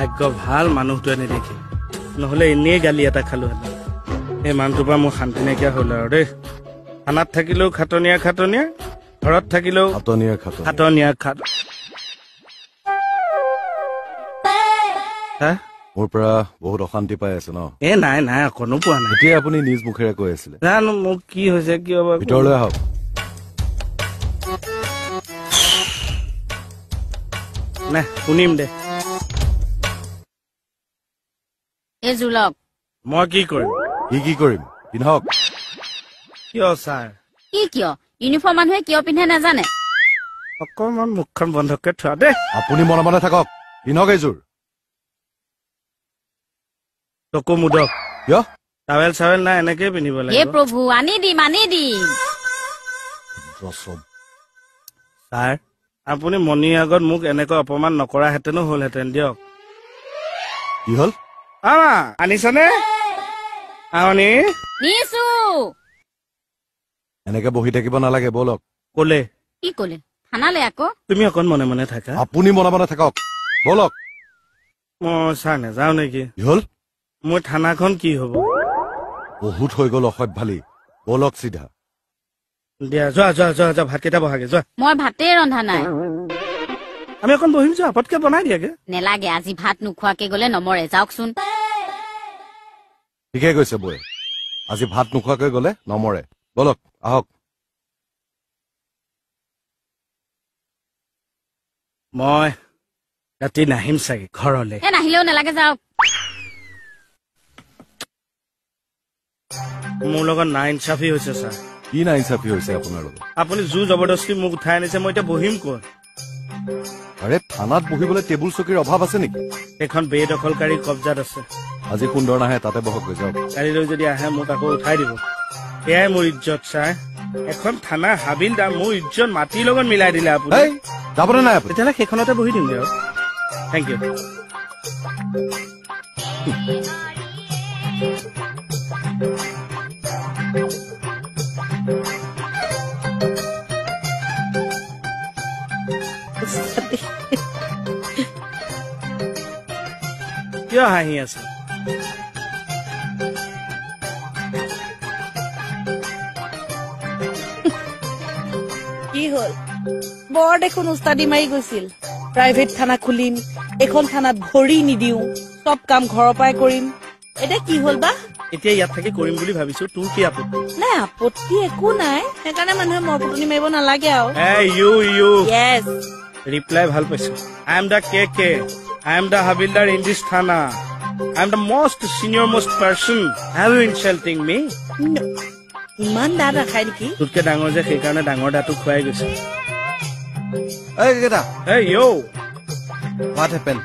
ভাগ্য ভাল মানুহটোৱে নেদেখি নহলে এনেই গালি এটা খালো হেঁতেন এই মানুহটোৰ পৰা মোৰ শান্তি নাইকিয়া হ'ল আৰু দেই থানাত থাকিলেও খাটনীয়া ঘৰত থাকিলেও খাটনীয়া মোৰ পৰা বহুত অশান্তি পাই আছে ন নাই অকণো পোৱা নাই এতিয়া আপুনি নিজ মুখেৰে কৈ আছিলে জানো মোক কি হৈছে কিয় ভিতৰলৈ আহক নাই শুনিম দে এই জুলক মই কি কৰিম পিন্ধক কিয় ছাৰ কিয় ইউনিফৰ্ম মানুহে কিয় পিন্ধে নাজানে অকণমান মুখখন বন্ধকে থোৱা দেই আপুনি মনে মনে থাকক পিন্ধক এইযোৰ চকু মুদক কিয় টাৱেল চাৱেল নাই এনেকেই পিন্ধিব হে লাগিব প্ৰভু আনি দিম ছাৰ আপুনি মণিৰ আগত মোক এনেকৈ অপমান নকৰাহেঁতেনো হ'লহেঁতেন দিয়ক কি হ'ল আনিছনে আহনি নিছো এনেকে বহি থাকিব নালাগে বলক ক'লে কি ক'লে থানালে আকৌ তুমি অকণ মনে মনে থাকা আপুনি মনে মনে থাকক বলক মই ছাৰ নেযাওঁ নেকি কি হ'ল মোৰ থানাখন কি হ'ব বহুত হৈ গ'ল অসভ্যালি বলক চিধা দিয়া যোৱা ভাতকেইটা বহাগে যোৱা মই ভাতেই ৰন্ধা নাই আমি অকণ বহিম যোৱা পটকে বনাই দিয়াগে নেলাগে আজি ভাত নোখোৱাকে গলে নমৰে যাওকচোন ঠিকে কৈছে বৌয়ে আজি ভাত নোখোৱাকৈ গলে নমৰে বলক আহক মই ৰাতি নাহিম চাগে ঘৰলে নাহিলেও নেলাগে যাওক মোৰ লগত নাইনচাফি হৈছে ছাৰ কি নাইনচাফি হৈছে আপোনাৰ লগত আপুনি জোৰ জবৰদস্তি মোক উঠাই আনিছে মই এতিয়া বহিম ক'ত আৰে থানাত বহিবলৈ টেবুল চকীৰ অভাৱ আছে নেকি এখন বেদখলকাৰী কব্জাত আছে আজি সুন্দৰ নাহে তাতে বহক গৈ যাওক কালিলৈ যদি আহে মোক আকৌ উঠাই দিব এয়াই মোৰ ইজ্জত ছাৰ এখন থানা হাবিলদাৰ মোৰ ইজ্জত মাটিৰ লগত মিলাই দিলে আপুনি যাবনে নাই তেতিয়াহ'লে সেইখনতে বহি দিমগে আৰু থেংক ইউ কিয় হাঁহি আছে কি হ'ল বৰ দেখোন উস্তাদি মাৰি গৈছিল প্ৰাইভেট থানা খুলিম এখন থানাত ভৰি নিদিওঁ চব কাম ঘৰৰ পৰাই কৰিম এতিয়া কি হ'ল বা এতিয়া ইয়াত থাকি কৰিম বুলি ভাবিছো তোৰ কি আপত্তি নাই আপত্তি একো নাই সেইকাৰণে মানুহে মৰ পুতনি মাৰিব নালাগে আৰু য়েছ ৰিপ্লাই ভাল পাইছো আই এম দা কে I am the Havildar in this Thana. I am the most senior most person. Are you insulting me? No. ইমান দা ৰাখাই নেকি তোতকে ডাঙৰ যে সেইকাৰণে ডাঙৰ দাঁতো খুৱাই গৈছে এই কেটা Hey yo what happened